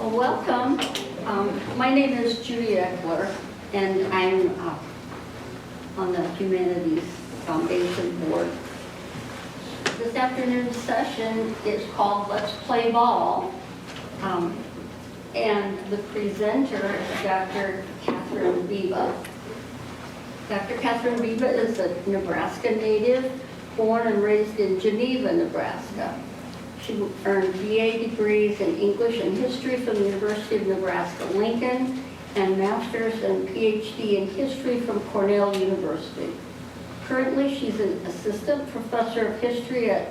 Well, welcome. My name is Judy Eckler, and I'm on the Humanities Foundation board. This afternoon's session is called Let's Play Ball, and the presenter is Dr. Catherine Biba. Dr. Catherine Biba is a Nebraska native, born and raised in Geneva, Nebraska. She earned BA degrees in English and History from the University of Nebraska-Lincoln and Master's and PhD in History from Cornell University. Currently, she's an Assistant Professor of History at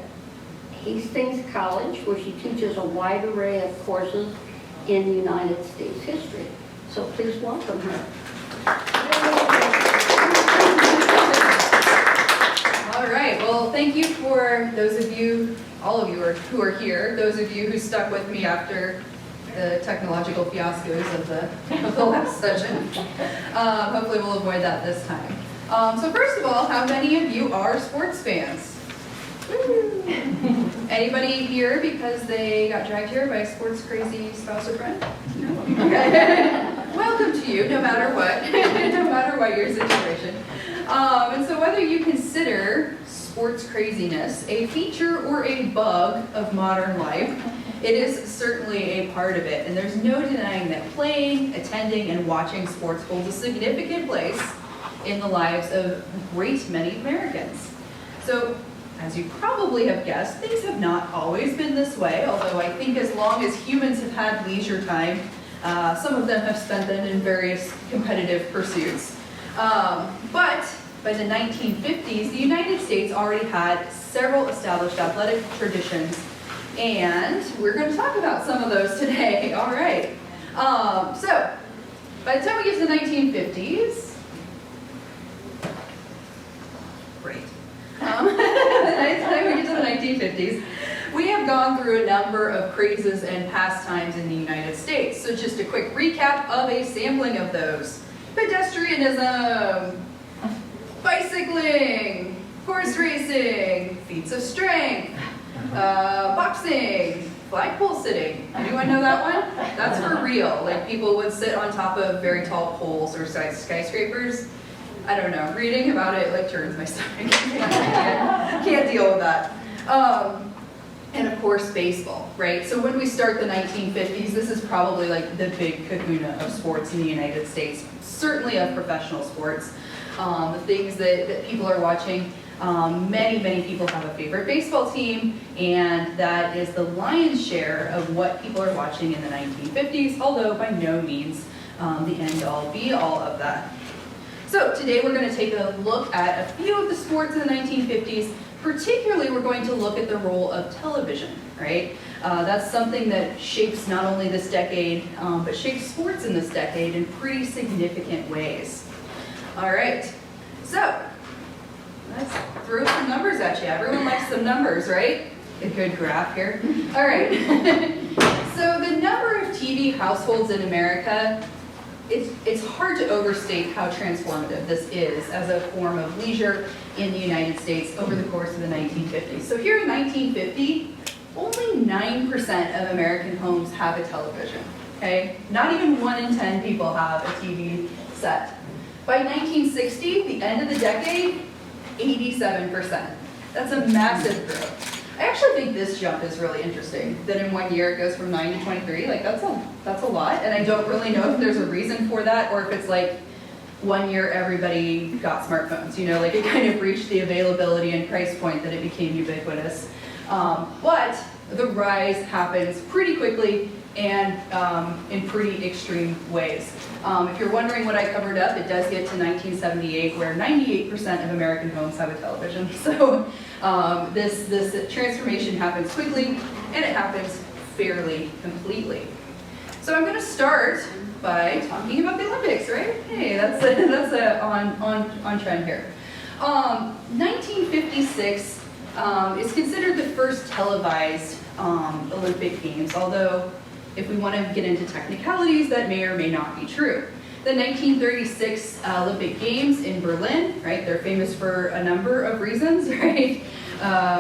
Hastings College, where she teaches a wide array of courses in United States history. So please welcome her. All right, well, thank you for those of you, all of you who are here, those of you who stuck with me after the technological fiascos of the last session. Hopefully we'll avoid that this time. So first of all, how many of you are sports fans? Woo. Anybody here because they got dragged here by a sports crazy spouse or friend? No? Okay. Welcome to you, no matter what, no matter what your situation. And so whether you consider sports craziness a feature or a bug of modern life, it is certainly a part of it. And there's no denying that playing, attending, and watching sports holds a significant place in the lives of a great many Americans. So, as you probably have guessed, things have not always been this way, although I think as long as humans have had leisure time, some of them have spent them in various competitive pursuits. But by the 1950s, the United States already had several established athletic traditions, and we're going to talk about some of those today. All right. So, by the time we get to the 1950s, great. By the time we get to the 1950s, we have gone through a number of crazes and pastimes in the United States. So just a quick recap of a sampling of those. Pedestrianism, bicycling, horse racing, feats of strength, boxing, flagpole sitting. Anyone know that one? That's for real. Like people would sit on top of very tall poles or skyscrapers. I don't know. Reading about it like turns my stomach. Can't deal with that. And of course, baseball, right? So when we start the 1950s, this is probably like the big kahuna of sports in the United States, certainly of professional sports. The things that people are watching, many people have a favorite baseball team, and that is the lion's share of what people are watching in the 1950s, although by no means the end-all be-all of that. So today we're going to take a look at a few of the sports in the 1950s. Particularly, we're going to look at the role of television, right? That's something that shapes not only this decade, but shapes sports in this decade in pretty significant ways. All right, so let's throw some numbers at you. Everyone likes some numbers, right? A good graph here. All right, so the number of TV households in America, it's hard to overstate how transformative this is as a form of leisure in the United States over the course of the 1950s. So here in 1950, only 9% of American homes have a television, okay? Not even 1 in 10 people have a TV set. By 1960, the end of the decade, 87%. That's a massive growth. I actually think this jump is really interesting, that in 1 year it goes from 9 to 23, like that's a lot, and I don't really know if there's a reason for that, or if it's like 1 year everybody got smartphones, you know, like it kind of reached the availability and price point that it became ubiquitous. But the rise happens pretty quickly and in pretty extreme ways. If you're wondering what I covered up, it does get to 1978, where 98% of American homes have a television. So this transformation happens quickly, and it happens fairly completely. So I'm going to start by talking about the Olympics, right? Hey, that's on trend here. 1956 is considered the first televised Olympic Games, although if we want to get into technicalities, that may or may not be true. The 1936 Olympic Games in Berlin, right? They're famous for a number of reasons, right?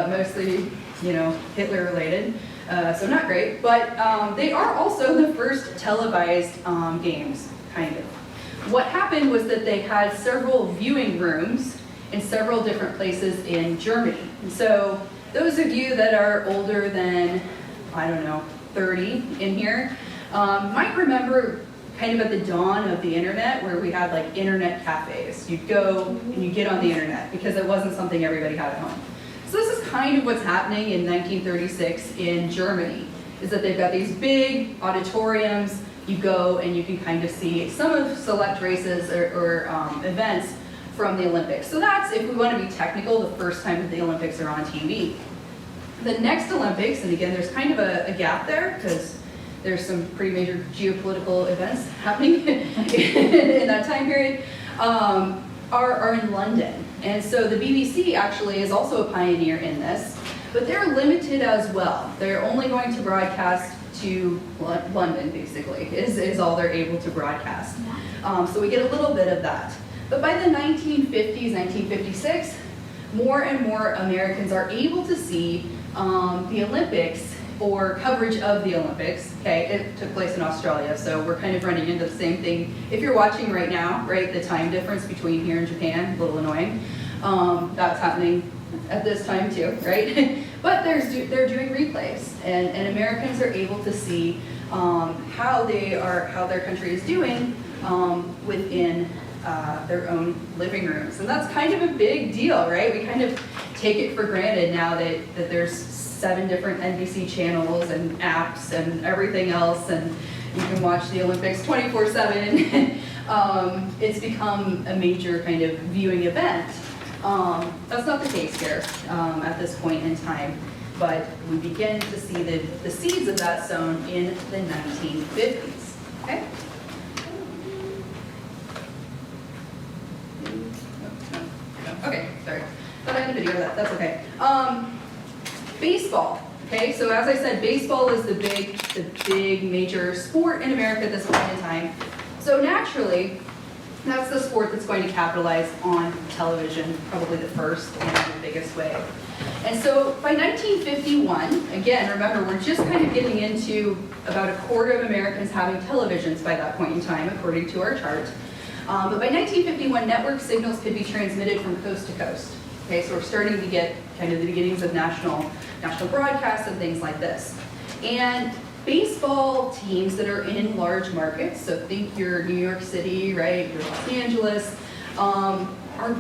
Mostly, you know, Hitler related. So not great, but they are also the first televised games, kind of. What happened was that they had several viewing rooms in several different places in Germany. And so those of you that are older than, I don't know, 30 in here, might remember kind of at the dawn of the internet where we had like internet cafes. You'd go and you'd get on the internet because it wasn't something everybody had at home. So this is kind of what's happening in 1936 in Germany, is that they've got these big auditoriums. You go and you can kind of see some of select races or events from the Olympics. So that's, if we want to be technical, the first time that the Olympics are on TV. The next Olympics, and again, there's kind of a gap there because there's some pretty major geopolitical events happening in that time period, are in London. And so the BBC actually is also a pioneer in this, but they're limited as well. They're only going to broadcast to London, basically, is all they're able to broadcast. So we get a little bit of that. But by the 1950s, 1956, more and more Americans are able to see the Olympics or coverage of the Olympics. Okay, it took place in Australia, so we're kind of running into the same thing. If you're watching right now, right, the time difference between here and Japan, a little annoying. That's happening at this time too, right? But they're doing replays, and Americans are able to see how their country is doing within their own living rooms, and that's kind of a big deal, right? We kind of take it for granted now that there's 7 different NBC channels and apps and everything else, and you can watch the Olympics 24/7. It's become a major kind of viewing event. That's not the case here at this point in time, but we begin to see the seeds of that sown in the 1950s. Okay? Okay, sorry. Thought I had a video of that. That's okay. Baseball. Okay, so as I said, baseball is the big major sport in America at this point in time. So naturally, that's the sport that's going to capitalize on television, probably the first and the biggest way. And so by 1951, again, remember, we're just kind of getting into about a quarter of Americans having televisions by that point in time, according to our chart. But by 1951, network signals could be transmitted from coast to coast. Okay, so we're starting to get kind of the beginnings of national broadcasts and things like this. And baseball teams that are in large markets, so think your New York City, right, your Los Angeles, are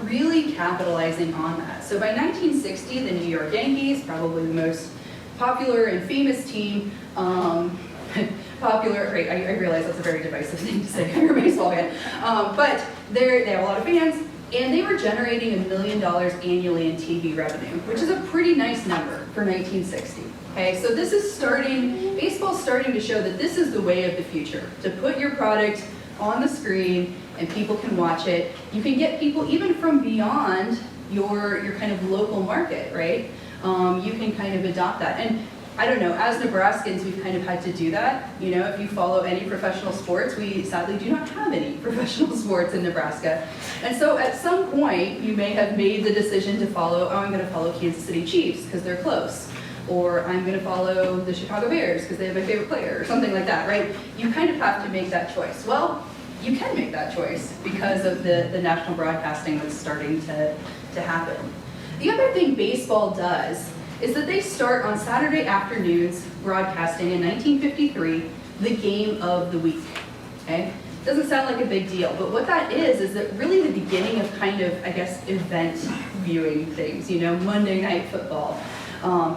really capitalizing on that. So by 1960, the New York Yankees, probably the most popular and famous team, popular, right, I realize that's a very divisive thing to say if you're a baseball fan, but they have a lot of fans, and they were generating $1 million annually in TV revenue, which is a pretty nice number for 1960. Okay, so this is baseball's starting to show that this is the way of the future, to put your product on the screen and people can watch it. You can get people even from beyond your kind of local market, right? You can kind of adopt that. And I don't know, as Nebraskans, we've kind of had to do that. You know, if you follow any professional sports, we sadly do not have any professional sports in Nebraska. And so at some point, you may have made the decision to follow, oh, I'm going to follow Kansas City Chiefs because they're close. Or I'm going to follow the Chicago Bears because they have my favorite player, or something like that, right? You kind of have to make that choice. Well, you can make that choice because of the national broadcasting that's starting to happen. The other thing baseball does is that they start on Saturday afternoons broadcasting in 1953 the game of the week. Okay? Doesn't sound like a big deal, but what that is that really the beginning of kind of, I guess, event viewing things, you know, Monday Night Football,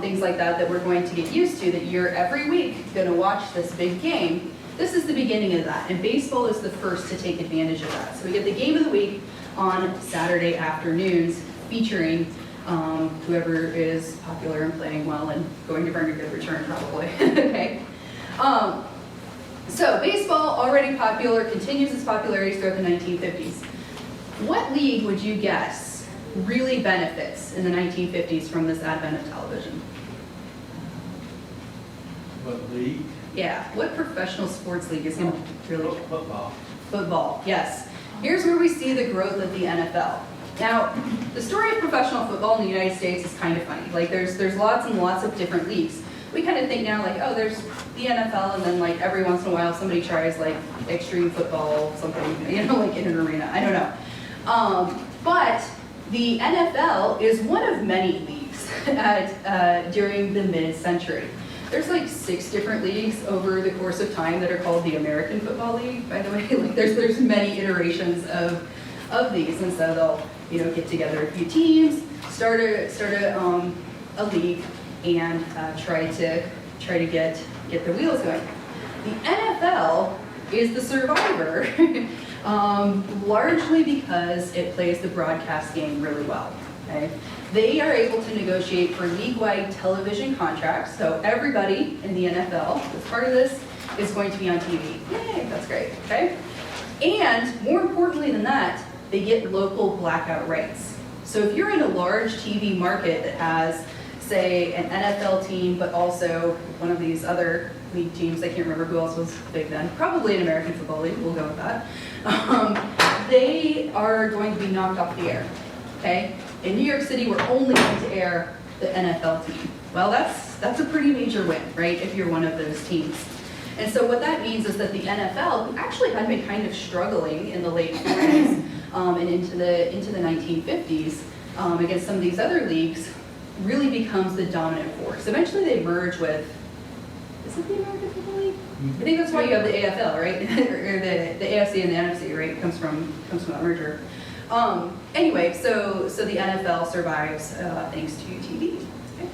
things like that we're going to get used to, that you're every week going to watch this big game. This is the beginning of that, and baseball is the first to take advantage of that. So we get the game of the week on Saturday afternoons, featuring whoever is popular and playing well and going to bring a good return, probably. Okay. So baseball, already popular, continues its popularity throughout the 1950s. What league would you guess really benefits in the 1950s from this advent of television? What league? Yeah, what professional sports league is going to really? Football. Football, yes. Here's where we see the growth of the NFL. Now, the story of professional football in the United States is kind of funny. Like, there's lots and lots of different leagues. we kind of think now like, oh, there's the NFL, and then like every once in a while somebody tries like extreme football, something, you know, like in an arena. I don't know. But the NFL is one of many leagues during the mid-century. There's like 6 different leagues over the course of time that are called the American Football League, by the way. Like there's many iterations of these, and so they'll, you know, get together a few teams, start a league, and try to get the wheels going. The NFL is the survivor, largely because it plays the broadcast game really well. Okay? They are able to negotiate for league-wide television contracts, so everybody in the NFL, as part of this, is going to be on TV. Yay, that's great, okay? And more importantly than that, they get local blackout rights. So if you're in a large TV market that has, say, an NFL team, but also one of these other league teams, I can't remember who else was big then, probably an American Football League, we'll go with that, they are going to be knocked off the air, okay? In New York City, we're only going to air the NFL team. Well, that's a pretty major win, right, if you're one of those teams. And so what that means is that the NFL, who actually had been kind of struggling in the late 40s and into the 1950s against some of these other leagues, really becomes the dominant force. Eventually they merge with, is it the American Football League? I think that's why you have the AFL, right? Or the AFC and the NFC, right? Comes from that merger. Anyway, so the NFL survives thanks to TV. Okay.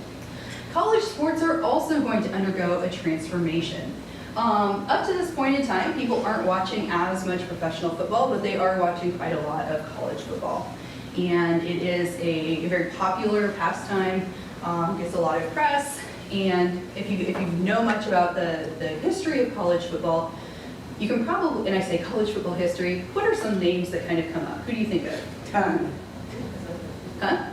College sports are also going to undergo a transformation. Up to this point in time, people aren't watching as much professional football, but they are watching quite a lot of college football. And it is a very popular pastime, gets a lot of press, and if you know much about the history of college football, you can probably, and I say college football history, what are some names that kind of come up? Who do you think of? Huh?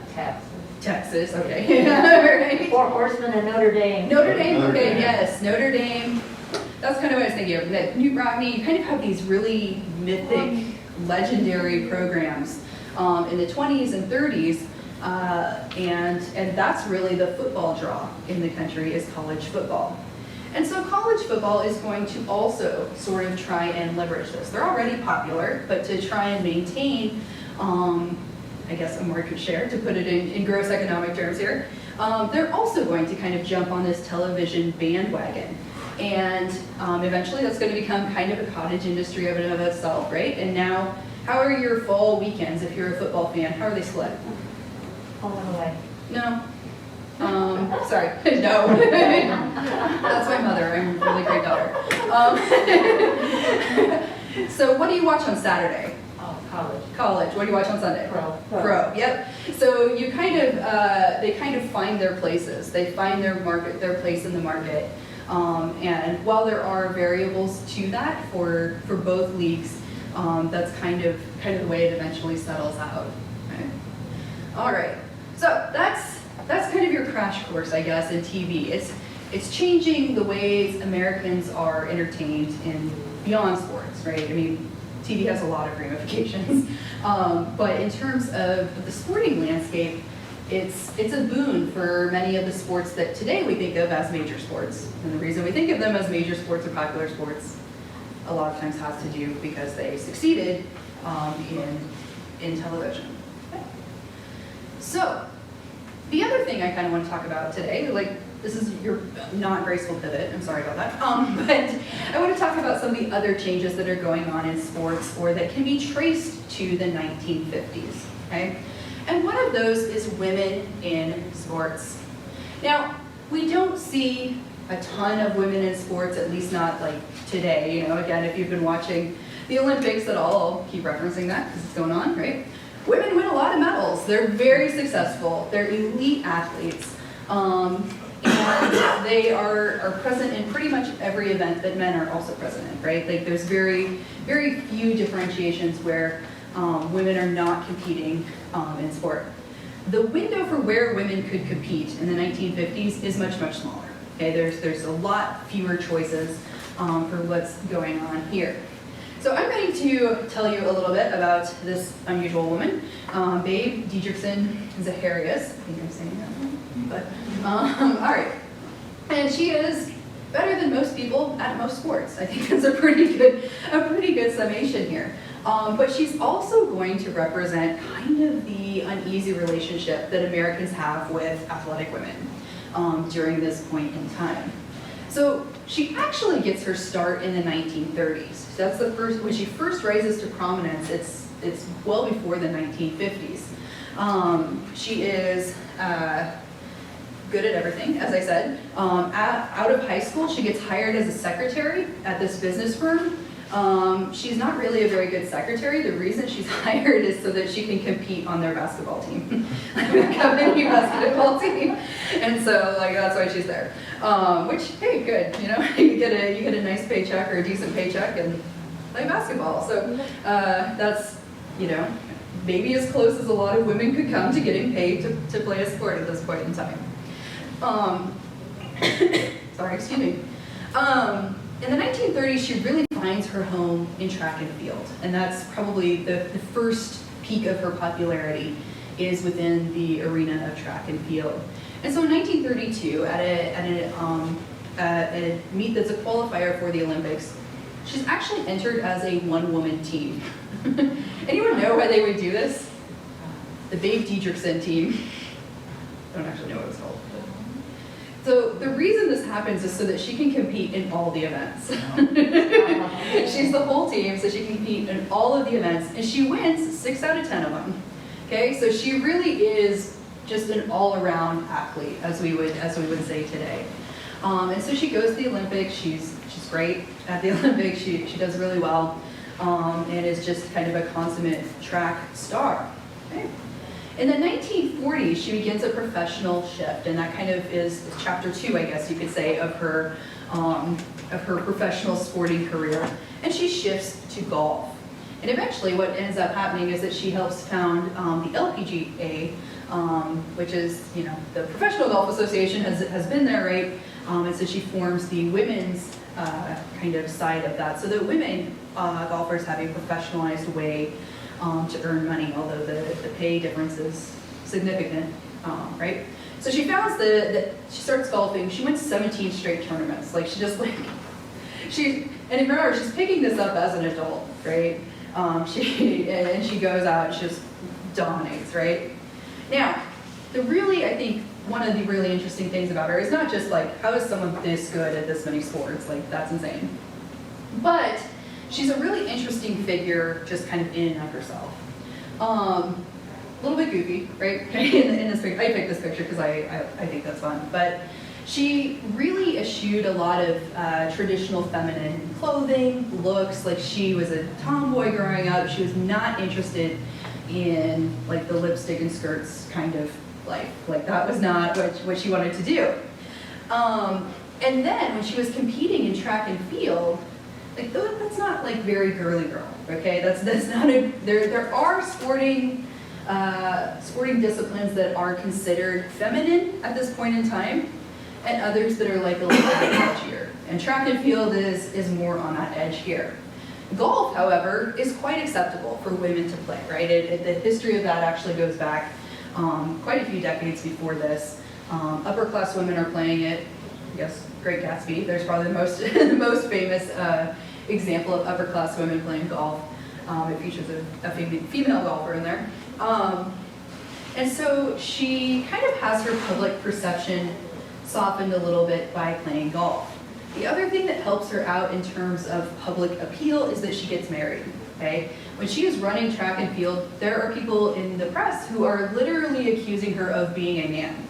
Texas, okay. Right. Four Horsemen and Notre Dame. Notre Dame, okay, yes, Notre Dame. That's kind of what I was thinking of. That Newt Rodney, you kind of have these really mythic, legendary programs in the 20s and 30s, and that's really the football draw in the country is college football. And so college football is going to also sort of try and leverage this. They're already popular, but to try and maintain, I guess, a market share, to put it in gross economic terms here, they're also going to kind of jump on this television bandwagon. And eventually that's going to become kind of a cottage industry of and of itself, right? And now, how are your fall weekends if you're a football fan? How are they split? Home and away. No. Sorry, no. That's my mother. I'm a really great daughter. So what do you watch on Saturday? Oh, college. College. What do you watch on Sunday? Pro. Yep. So you kind of, they kind of find their places. They find their market, their place in the market. And while there are variables to that for both leagues, that's kind of the way it eventually settles out. Okay. All right. So that's kind of your crash course, I guess, in TV. It's changing the ways Americans are entertained in beyond sports, right? I mean, TV has a lot of ramifications, but in terms of the sporting landscape, it's a boon for many of the sports that today we think of as major sports. And the reason we think of them as major sports or popular sports a lot of times has to do because they succeeded in television. Okay. So, the other thing I kind of want to talk about today, like this is your not graceful pivot, I'm sorry about that, but I want to talk about some of the other changes that are going on in sports or that can be traced to the 1950s, okay? And one of those is women in sports. Now, we don't see a ton of women in sports, at least not like today, you know, again, if you've been watching the Olympics at all, I'll keep referencing that because it's going on, right? Women win a lot of medals. They're very successful. They're elite athletes. And they are present in pretty much every event that men are also present in, right? Like there's very, very few differentiations where women are not competing in sport. The window for where women could compete in the 1950s is much, much smaller. Okay, there's a lot fewer choices for what's going on here. So I'm going to tell you a little bit about this unusual woman, Babe Didrikson Zaharias. I think I'm saying that wrong, but all right. And she is better than most people at most sports. I think that's a pretty good summation here. But she's also going to represent kind of the uneasy relationship that Americans have with athletic women during this point in time. So she actually gets her start in the 1930s. That's the first, when she first rises to prominence, it's well before the 1950s. She is good at everything, as I said. Out of high school, she gets hired as a secretary at this business firm. She's not really a very good secretary. The reason she's hired is so that she can compete on their basketball team, the company basketball team. And so, like, that's why she's there. Which, hey, good. You know, you get a nice paycheck or a decent paycheck and play basketball. So that's, you know, maybe as close as a lot of women could come to getting paid to play a sport at this point in time. Sorry, excuse me. In the 1930s, she really finds her home in track and field, and that's probably the first peak of her popularity is within the arena of track and field. And so in 1932, at a meet that's a qualifier for the Olympics, she's actually entered as a one-woman team. Anyone know why they would do this? The Babe Didrikson team. I don't actually know what it's called. So the reason this happens is so that she can compete in all the events. She's the whole team, so she can compete in all of the events, and she wins 6 out of 10 of them. Okay, so she really is just an all-around athlete, as we would say today. And so she goes to the Olympics. She's great at the Olympics. She does really well, and is just kind of a consummate track star. Okay. In the 1940s, she begins a professional shift, and that kind of is chapter 2, I guess you could say, of her professional sporting career. And she shifts to golf. And eventually, what ends up happening is that she helps found the LPGA, which is, you know, the Professional Golf Association has been there, right? And so she forms the women's kind of side of that, so that women golfers have a professionalized way to earn money, although the pay difference is significant, right? So she founds she starts golfing. She wins 17 straight tournaments. Like, and remember, she's picking this up as an adult, right? She goes out and she just dominates, right? Now, I think one of the really interesting things about her is not just like, how is someone this good at this many sports? Like, that's insane. But she's a really interesting figure, just kind of in and of herself. A little bit goofy, right? in this picture, I picked this picture because I think that's fun. But she really eschewed a lot of traditional feminine clothing, looks. Like, she was a tomboy growing up. She was not interested in like the lipstick and skirts kind of life. Like, that was not what she wanted to do. And then when she was competing in track and field, like, that's not like very girly girl, okay? That's not there are sporting disciplines that are considered feminine at this point in time, and others that are like a little bit edgier. And track and field is more on that edge here. Golf, however, is quite acceptable for women to play, right? The history of that actually goes back quite a few decades before this. Upper class women are playing it. I guess Great Gatsby, there's probably the most famous example of upper class women playing golf. It features a female golfer in there. And so she kind of has her public perception softened a little bit by playing golf. The other thing that helps her out in terms of public appeal is that she gets married, okay? When she is running track and field, there are people in the press who are literally accusing her of being a man,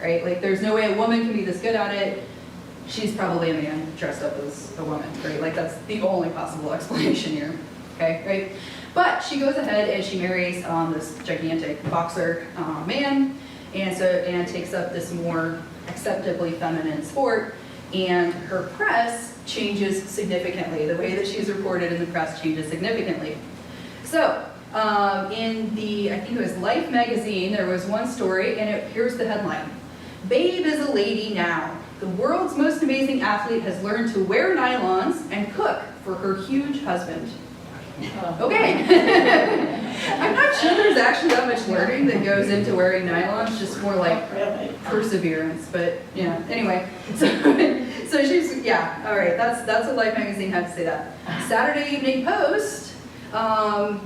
right? Like, there's no way a woman can be this good at it. She's probably a man dressed up as a woman, right? Like, that's the only possible explanation here, okay, right? But she goes ahead and she marries this gigantic boxer man, and takes up this more acceptably feminine sport, and her press changes significantly. The way that she's reported in the press changes significantly. So, in I think it was Life magazine, there was one story, and here's the headline: "Babe is a lady now. The world's most amazing athlete has learned to wear nylons and cook for her huge husband." Okay. I'm not sure there's actually that much learning that goes into wearing nylons, just more like perseverance, but yeah, anyway. So she's, yeah, all right, that's what Life magazine had to say that. Saturday Evening Post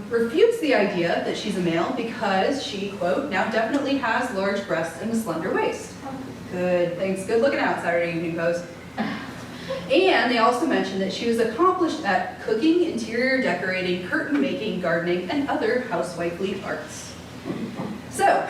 refutes the idea that she's a male because she, quote, now definitely has large breasts and a slender waist. Good, thanks, good looking out, Saturday Evening Post. And they also mentioned that she was accomplished at cooking, interior decorating, curtain making, gardening, and other housewifely arts. So,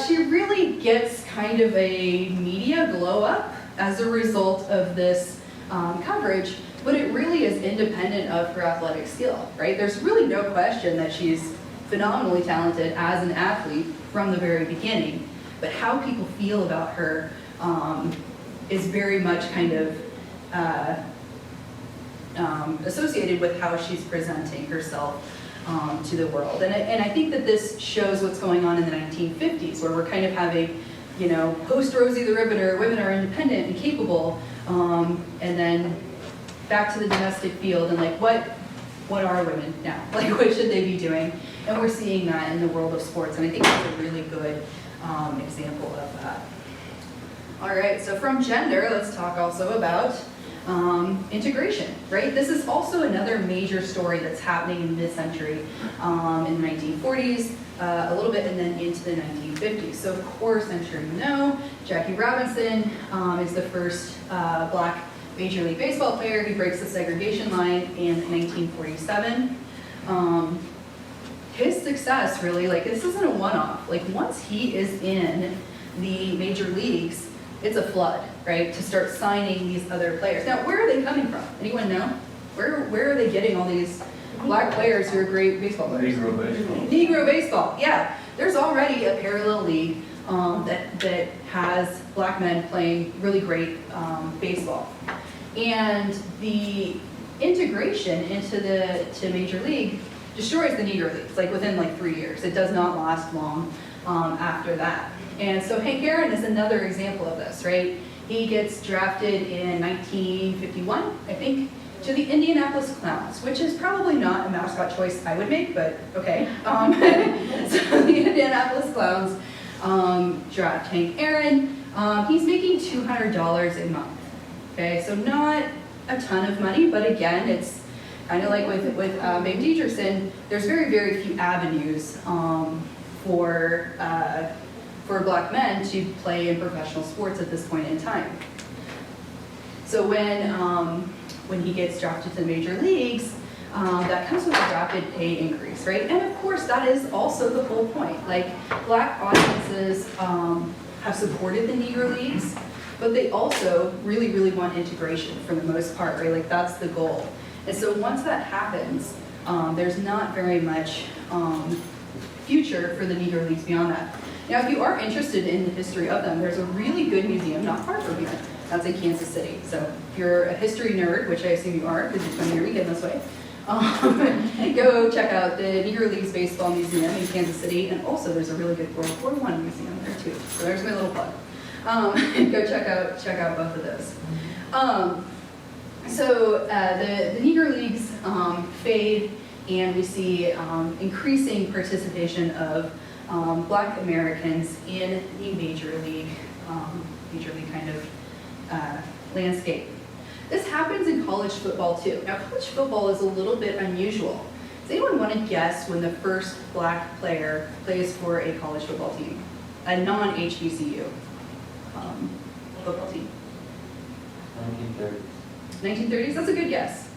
she really gets kind of a media glow up as a result of this coverage, but it really is independent of her athletic skill, right? There's really no question that she's phenomenally talented as an athlete from the very beginning, but how people feel about her is very much kind of associated with how she's presenting herself to the world. And I think that this shows what's going on in the 1950s, where we're kind of having, you know, post Rosie the Riveter, women are independent and capable, and then back to the domestic field and like, what are women now? Like, what should they be doing? And we're seeing that in the world of sports, and I think that's a really good example of that. All right, so from gender, let's talk also about integration, right? This is also another major story that's happening in mid-century, in the 1940s, a little bit, and then into the 1950s. So of course, I'm sure you know, Jackie Robinson is the first black Major League Baseball player. He breaks the segregation line in 1947. His success really, like, this isn't a one-off. Like, once he is in the major leagues, it's a flood, right, to start signing these other players. Now, where are they coming from? Anyone know? Where are they getting all these black players who are great baseball players? Negro baseball. Negro baseball, yeah. There's already a parallel league that has black men playing really great baseball. And the integration into Major League destroys the Negro Leagues, like within like 3 years. It does not last long after that. And so Hank Aaron is another example of this, right? He gets drafted in 1951, I think, to the Indianapolis Clowns, which is probably not a mascot choice I would make, but okay. So the Indianapolis Clowns draft Hank Aaron. He's making $200 a month. Okay, so not a ton of money, but again, it's kind of like with Babe Dietrichson, there's very, very few avenues for black men to play in professional sports at this point in time. So when he gets drafted to the major leagues, that comes with a rapid pay increase, right? And of course, that is also the whole point. Like, black audiences have supported the Negro Leagues, but they also really, really want integration for the most part, right? Like, that's the goal. And so once that happens, there's not very much future for the Negro Leagues beyond that. Now, if you are interested in the history of them, there's a really good museum not far from here. That's in Kansas City. So if you're a history nerd, which I assume you are, because you're spending your weekend this way, go check out the Negro Leagues Baseball Museum in Kansas City. And also, there's a really good World War I museum there too. So there's my little plug. Go check out both of those. So the Negro Leagues fade, and we see increasing participation of black Americans in the major league kind of landscape. This happens in college football too. Now, college football is a little bit unusual. Does anyone want to guess when the first black player plays for a college football team? A non-HBCU football team? 1930s. 1930s? That's a good guess.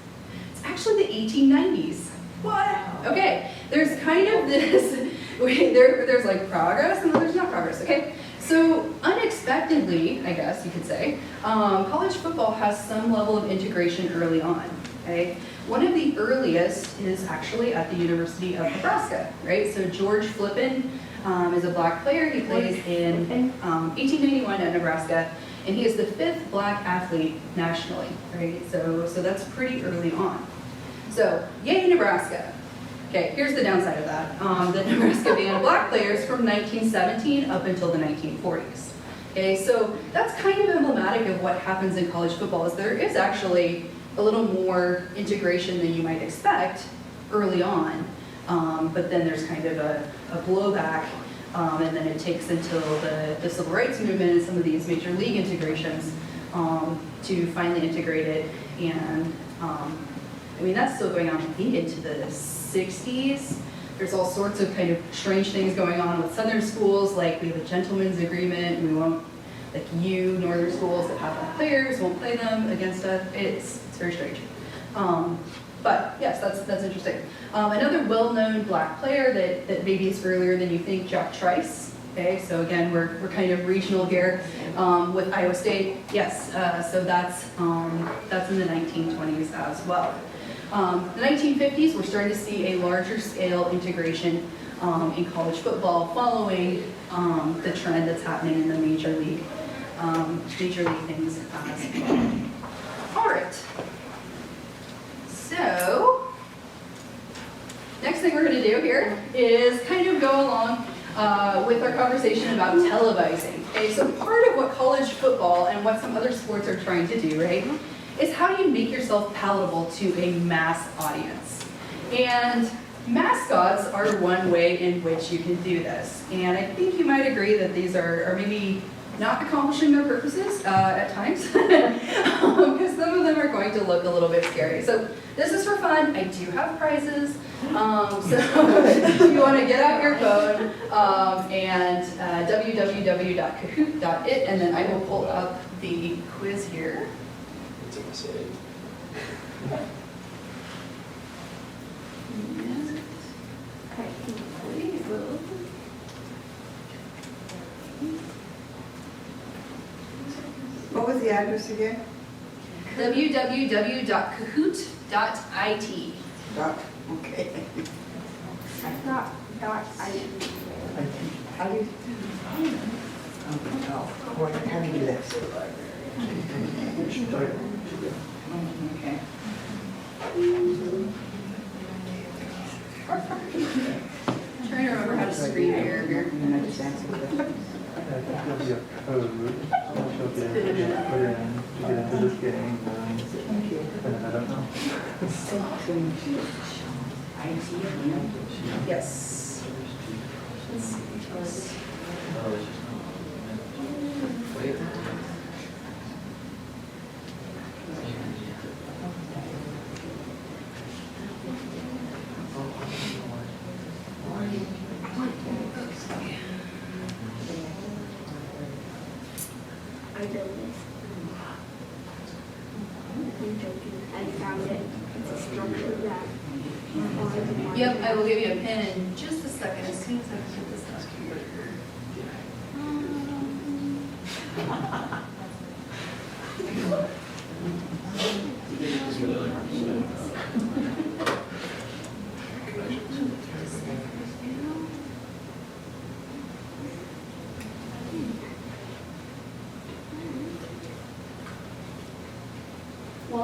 It's actually the 1890s. What? Okay, there's kind of this, there's like progress and then there's not progress, okay? So unexpectedly, I guess you could say, college football has some level of integration early on, okay? One of the earliest is actually at the University of Nebraska, right? So George Flippin is a black player. He plays in 1891 at Nebraska, and he is the 5th black athlete nationally, right? So that's pretty early on. So, yay, Nebraska. Okay, here's the downside of that. The Nebraska banned black players from 1917 up until the 1940s. Okay, so that's kind of emblematic of what happens in college football, is there is actually a little more integration than you might expect early on. But then there's kind of a blowback, and then it takes until the civil rights movement and some of these major league integrations to finally integrate it. And I mean, that's still going on, I think, into the 60s. There's all sorts of kind of strange things going on with Southern schools, like we have a gentleman's agreement, we won't, like Northern schools that have our players won't play them against us. It's very strange. But yes, that's interesting. Another well-known black player that maybe is earlier than you think, Jack Trice. Okay, so again, we're kind of regional here with Iowa State. Yes, so that's in the 1920s as well. The 1950s, we're starting to see a larger scale integration in college football, following the trend that's happening in the major league things as well. All right. So, next thing we're going to do here is kind of go along with our conversation about televising. Okay, so part of what college football and what some other sports are trying to do, right, is how do you make yourself palatable to a mass audience? And mascots are one way in which you can do this. And I think you might agree that these are maybe not accomplishing their purposes at times, because some of them are going to look a little bit scary. So this is for fun. I do have prizes. So if you want to get out your phone and www.kahoot.it, and then I will pull up the quiz here. What was the address again? www.kahoot.it. Okay. I thought, How do you? Oh, how do you do this? Okay. Trying to remember how to screen share here. I think there'll be a code, she'll get in, put in, to get into this game, and I don't know. Yes. Let's see. I found it. It's a structure that. Yep, I will give you a pin in just a second, as soon as I can get this up here.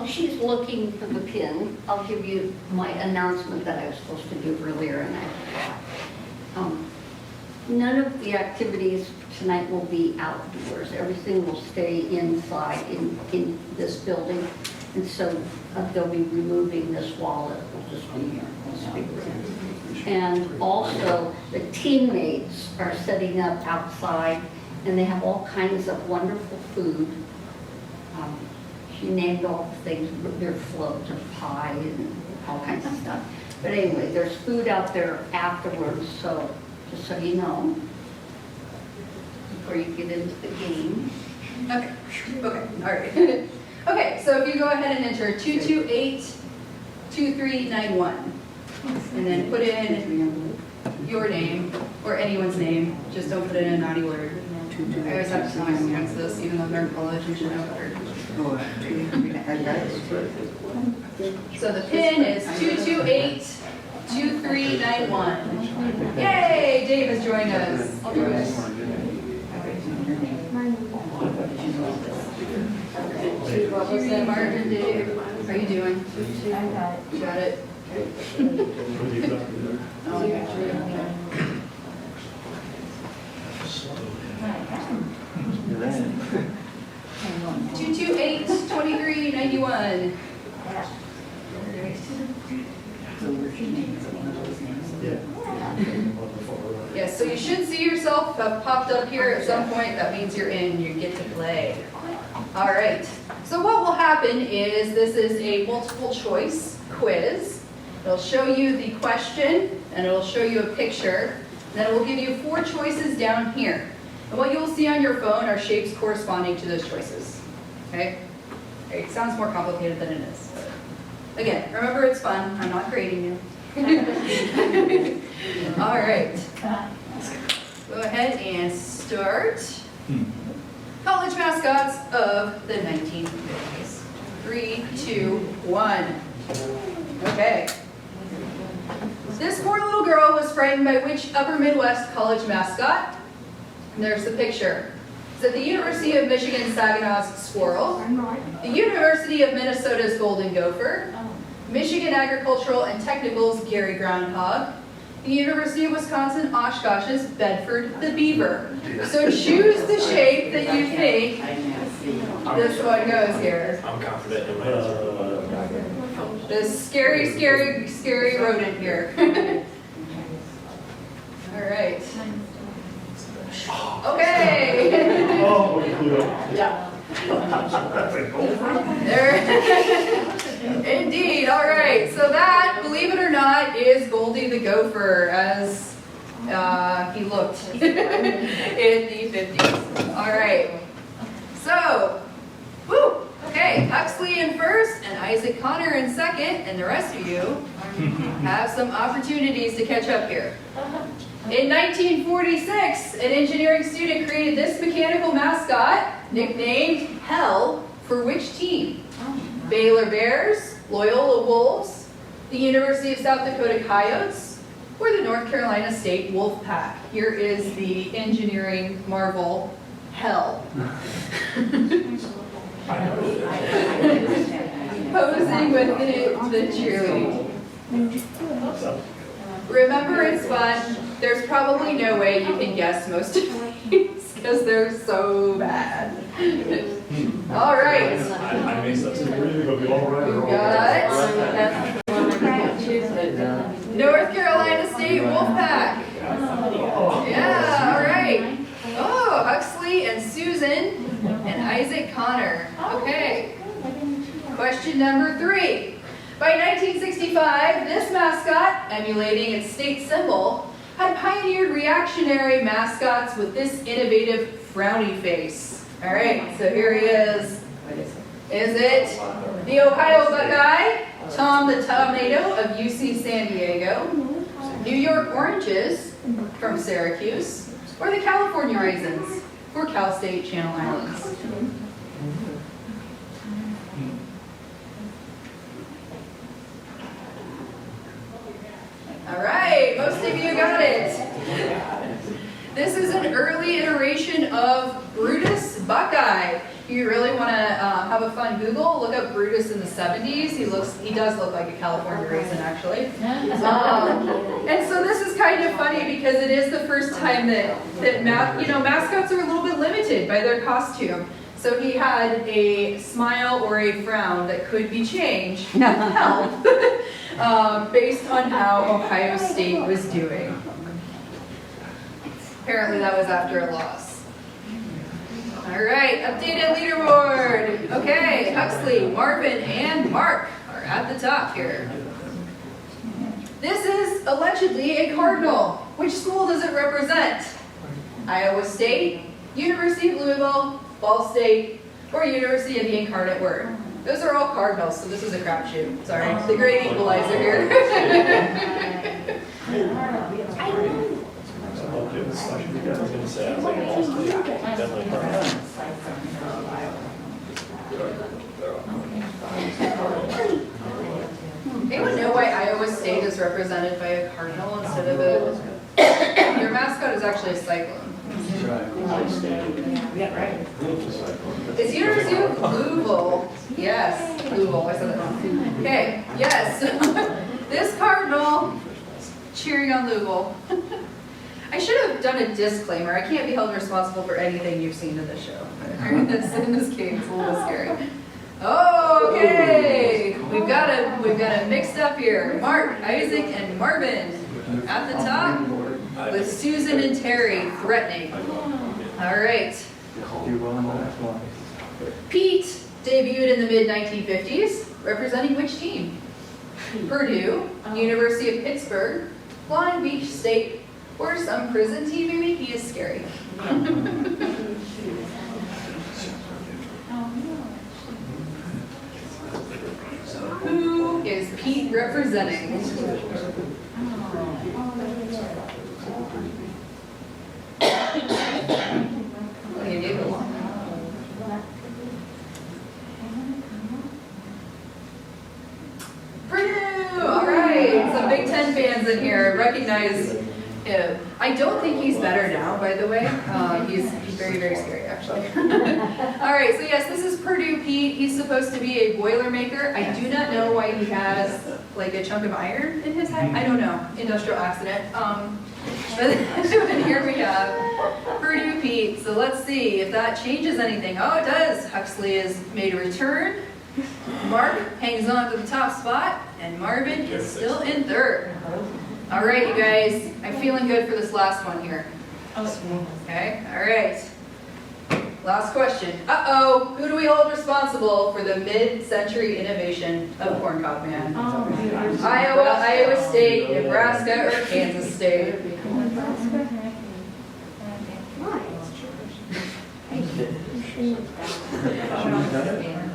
while she's looking for the pin, I'll give you my announcement that I was supposed to do earlier and I forgot. None of the activities tonight will be outdoors. Everything will stay inside in this building. And so they'll be removing this wall that will just be here, this big room. And also the teammates are setting up outside and they have all kinds of wonderful food. She named all the things, their floats of pie and all kinds of stuff. But anyway, there's food out there afterwards, so just so you know, before you get into the game. Okay, all right. Okay, so if you go ahead and enter 228-2391, and then put in your name, or anyone's name, just don't put in a naughty word. I always have to tell my students this, even though they're in college and should know better. So the pin is 228-2391. Yay, Dave has joined us. I'll do it. Martin, Dave, how are you doing? I got it. You got it? You're in. 228-2391. Yes, so you should see yourself popped up here at some point. That means you're in, you get to play. All right, so what will happen is this is a multiple choice quiz. It'll show you the question and it'll show you a picture. And then it will give you 4 choices down here. And what you will see on your phone are shapes corresponding to those choices. Okay? It sounds more complicated than it is. But again, remember it's fun. I'm not grading you. All right. Go ahead and start. College mascots of the 1950s. 3, 2, 1. Okay. This poor little girl was frightened by which Upper Midwest college mascot? And there's the picture. Is it the University of Michigan Saginaw's squirrel? The University of Minnesota's golden gopher? Michigan Agricultural and Technical's Gary Groundhog? The University of Wisconsin Oshkosh's Bedford the beaver. So choose the shape that you think this one goes here. I'm confident in my answer. This scary, scary, scary rodent here. All right. Okay. Oh, Pluto. Yeah. There. Indeed. All right. So that, believe it or not, is Goldie the gopher as he looked in the 50s. All right. So, woo. Okay, Huxley in first and Isaac Connor in second, and the rest of you have some opportunities to catch up here. In 1946, an engineering student created this mechanical mascot, nicknamed Hell, for which team? Baylor Bears, Loyola Wolves, the University of South Dakota Coyotes, or the North Carolina State Wolfpack. Here is the engineering marvel, Hell. Posing with the cheerleading. Remember, it's fun. There's probably no way you can guess most of these because they're so bad. All right. I made such a really good all right. We've got North Carolina State Wolfpack. Yeah, all right. Oh, Huxley and Susan and Isaac Connor. Okay. Question number 3. By 1965, this mascot, emulating its state symbol, had pioneered reactionary mascots with this innovative frowny face. All right, so here he is. Is it the Ohio Buckeye, Tom the Tornado of UC San Diego, New York Oranges from Syracuse, or the California Raisins for Cal State Channel Islands? All right, most of you got it. This is an early iteration of Brutus Buckeye. If you really want to have a fun Google, look up Brutus in the 70s. He does look like a California raisin, actually. And so this is kind of funny because it is the first time that mascots are a little bit limited by their costume. So he had a smile or a frown that could be changed with help based on how Ohio State was doing. Apparently that was after a loss. All right, updated leaderboard. Okay, Huxley, Marvin, and Mark are at the top here. This is allegedly a cardinal. Which school does it represent? Iowa State, University of Louisville, Ball State, or University of the Incarnate Word. Those are all cardinals, so this is a crapshoot. Sorry, the great equalizer here. I was going to say, I was like, definitely perfect. Anyone know why Iowa State is represented by a cardinal instead of a... Their mascot is actually a cyclone. It's University of Louisville. Yes, Louisville, I said that wrong. Okay, yes. This cardinal, cheering on Louisville. I should have done a disclaimer. I can't be held responsible for anything you've seen in this show. In this case, it's a little scary. Okay, we've got a mixed up here. Mark, Isaac, and Marvin. At the top, with Susan and Terry threatening. All right. Do well in the next one. Pete debuted in the mid-1950s, representing which team? Purdue, University of Pittsburgh, Long Beach State, or some prison team maybe? He is scary. Who is Pete representing? I'll give you the one. Purdue! All right, some Big Ten fans in here recognize him. I don't think he's better now, by the way. He's very, very scary, actually. All right, so yes, this is Purdue Pete. He's supposed to be a Boilermaker. I do not know why he has like a chunk of iron in his head. I don't know. Industrial accident. But here we have Purdue Pete. So let's see if that changes anything. Oh, it does. Huxley has made a return. Mark hangs on to the top spot, and Marvin is still in third. All right, you guys, I'm feeling good for this last one here. Okay, all right. Last question. Uh-oh, who do we hold responsible for the mid-century innovation of Corncob Man? Iowa, Iowa State, Nebraska, or Kansas State?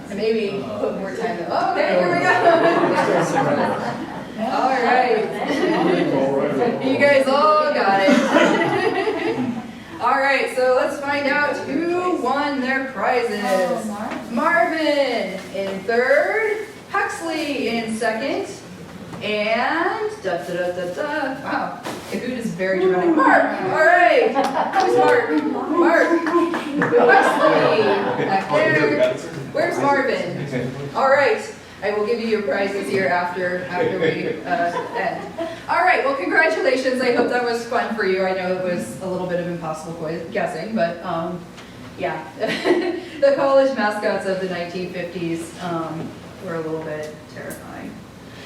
And maybe put more time in. Oh, okay, here we go. All right. You guys all got it. All right, so let's find out who won their prizes. Marvin in third, Huxley in second, and wow, Kahoot is very dramatic. Mark, all right. Who's Mark? Mark. Huxley, back there. Where's Marvin? All right. I will give you your prizes here after we end. All right, well, congratulations. I hope that was fun for you. I know it was a little bit of impossible guessing, but yeah. The college mascots of the 1950s were a little bit terrifying.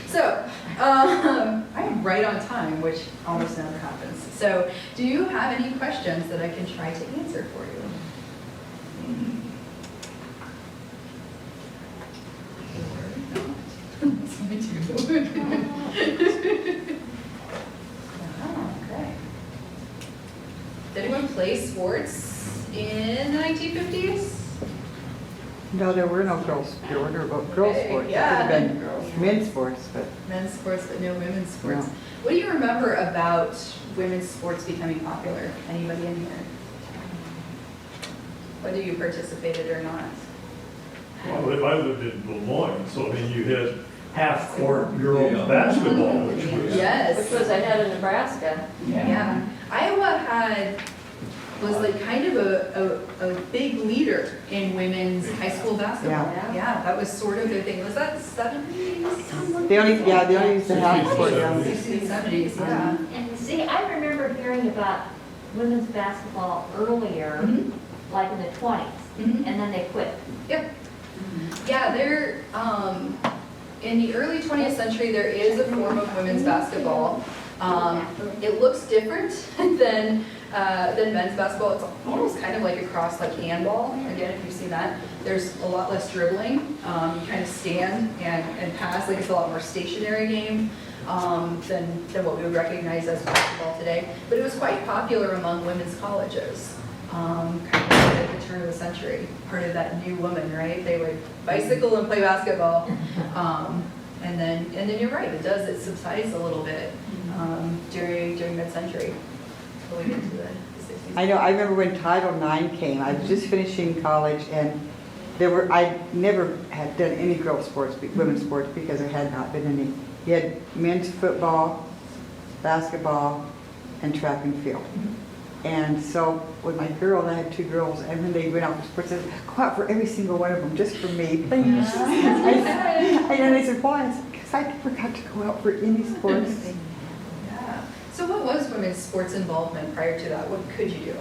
So, I'm right on time, which almost never happens. So, do you have any questions that I can try to answer for you? Okay. Did anyone play sports in the 1950s? No, there were no girls. There were no girls' Okay, sports. yeah. It could have been men's sports, but Men's sports, but no women's sports. No. What do you remember about women's sports becoming popular? Anybody in here? Whether you participated or not? Well, I lived in Des Moines, so I mean, you had half-court girls basketball, which was. Yes. Which was ahead of Nebraska. Yeah. Iowa was like kind of a big leader in women's high school basketball. Yeah, that was sort of their thing. Was that 70s? they only used to have sport down 60s, 70s, yeah. And see, I remember hearing about women's basketball earlier, like in the 20s, Mhm. and then they quit. Yep. Yeah, in the early 20th century, there is a form of women's basketball. It looks different than men's basketball. It's almost kind of like a cross like handball. Again, if you've seen that, there's a lot less dribbling. You kind of stand and pass. Like it's a lot more stationary game than what we would recognize as basketball today. But it was quite popular among women's colleges. Kind of at the turn of the century, part of that new woman, right? They would bicycle and play basketball, and then you're right. It subsides a little bit during mid-century, going into the 60s. I know, I remember when Title IX came, I was just finishing college, and I never had done any girls' sports, women's sports, because there had not been any. You had men's football, basketball, and track and field. And so with my girl, I had two girls, and when they went out for sports, I said, go out for every single one of them, just for me, please. And then they said, why? I said, because I never got to go out for any sports. Yeah. So what was women's sports involvement prior to that? What could you do?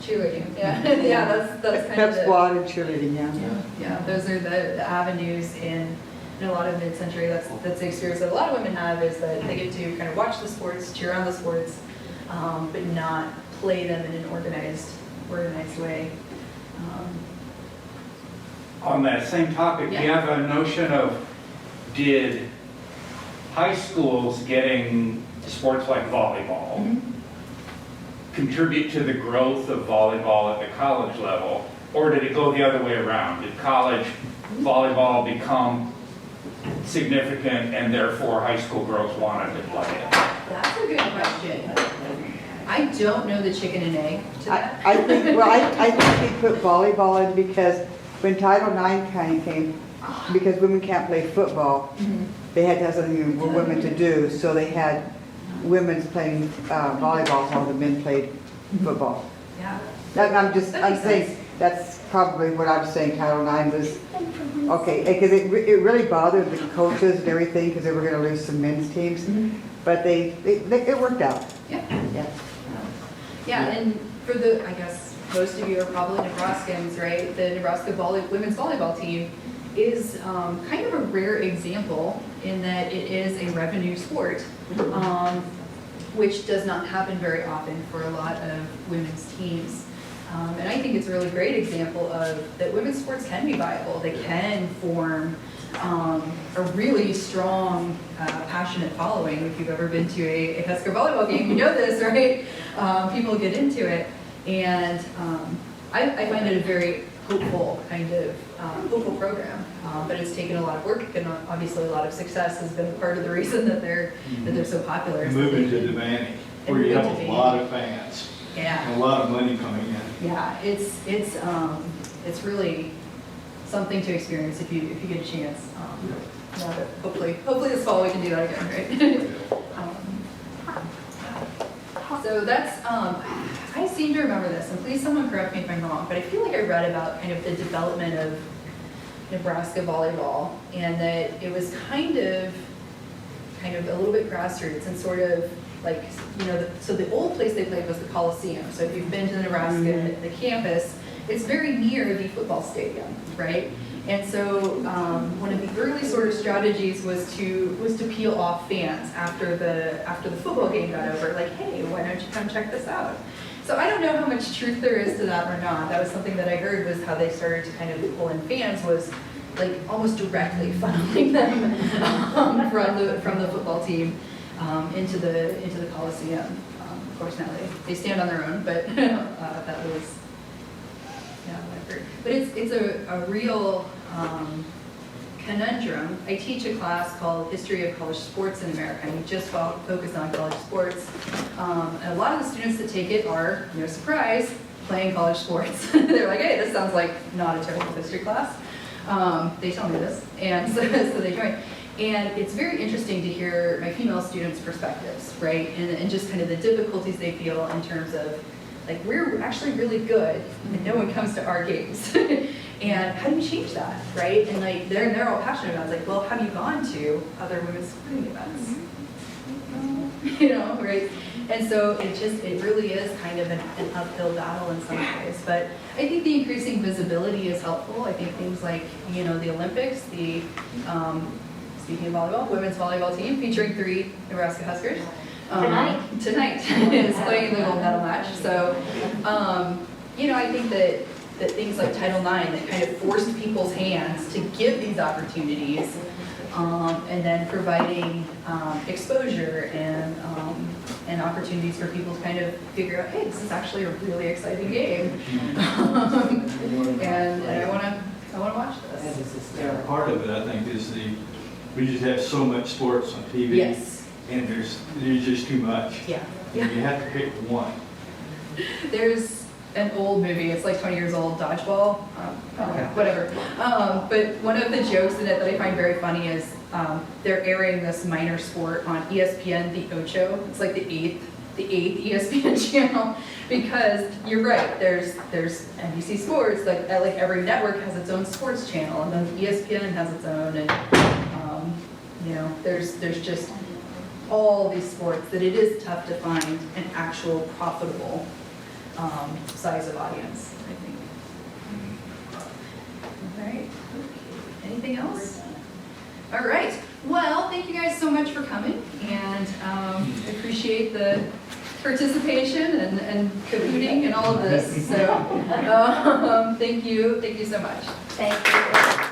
Cheerleading. Yeah. Yeah, that's kind of Pep squad and cheerleading, yeah. Yeah, those are the avenues in in a lot of mid-century, that's the experience that a lot of women have, is that they get to kind of watch the sports, cheer on the sports, but not play them in an organized way. On that same topic, do you Yeah. have a notion of, did high schools getting sports like volleyball Mhm. contribute to the growth of volleyball at the college level? Or did it go the other way around? Did college volleyball become significant and therefore high school girls wanted to play it? That's a good question. I don't know the chicken and egg to that. I think, well, I think they put volleyball in because when Title IX kind of came, because women can't play football, they had to have something for women to do, so they had women's playing volleyball while the men played football. Yeah. I'm That makes saying, sense. that's probably what I'm saying, Title IX was, okay, because it really bothered the coaches and everything, because they were gonna lose some men's teams, but it worked out, Yeah. yeah. Yeah, and for I guess most of you are probably Nebraskans, right? The Nebraska women's volleyball team is kind of a rare example in that it is a revenue sport, which does not happen very often for a lot of women's teams. And I think it's a really great example of that women's sports can be viable. They can form a really strong, passionate following. If you've ever been to a Husker volleyball game, you know this, right? People get into it. And I find it a very hopeful kind of hopeful program, but it's taken a lot of work, and obviously a lot of success has been part of the reason that they're so popular. is that Moving they- to Devaney, And where you have moving to a lot of fans Yeah, and a lot of money coming in. yeah, it's really something to experience if you get a chance. Yeah, but hopefully this fall we can do that again, right? So that's, I seem to remember this, and please someone correct me if I'm wrong, but I feel like I read about kind of the development of Nebraska volleyball, and that it was kind of a little bit grassroots and sort of like, so the old place they played was the Coliseum. So if you've been to the Nebraska, the campus, it's very near the football stadium, right? And so one of the early sort of strategies was to peel off fans after the football game got over. Like, hey, why don't you come check this out? So I don't know how much truth there is to that or not. That was something that I heard, was how they started to kind of pull in fans, was like almost directly funneling them from the football team into the Coliseum. Of course, now they stand on their own, but that was. Yeah, whatever. But it's a real conundrum. I teach a class called History of College Sports in America, and we just focus on college sports. And a lot of the students that take it are, no surprise, playing college sports. They're like, hey, this sounds like not a typical history class. They tell me this, and so they join. And it's very interesting to hear my female students' perspectives, right? And just kind of the difficulties they feel in terms of, like, we're actually really good and no one comes to our games. And how do you change that, right? And like they're all passionate about it. It's like, well, have you gone to other women's sporting events? Right? And so it really is kind of an uphill battle in some ways. But I think the increasing visibility is helpful. I think things like, the Olympics, the speaking of volleyball, women's volleyball team featuring 3 Nebraska Huskers. Tonight is playing the gold medal match. So, I think that things like Title IX that kind of forced people's hands to give these opportunities, and then providing exposure and opportunities for people to kind of figure out, hey, this is actually a really exciting game, and I want to watch this. Yeah, part of it, I think, is we just have so much sports on TV. Yes. And there's just too much. Yeah. You have to pick one. There's an old movie, it's like 20 years old, Dodgeball, whatever. But one of the jokes in it that I find very funny is they're airing this minor sport on ESPN, the Ocho. It's like the eighth ESPN channel, because you're right, there's NBC Sports, like every network has its own sports channel, and then ESPN has its own, and there's just all these sports that it is tough to find an actual profitable size of audience, I think. All right. Anything else? All right. Well, thank you guys so much for coming, and I appreciate the participation and cahooting and all of this. So thank you so much. Thank you.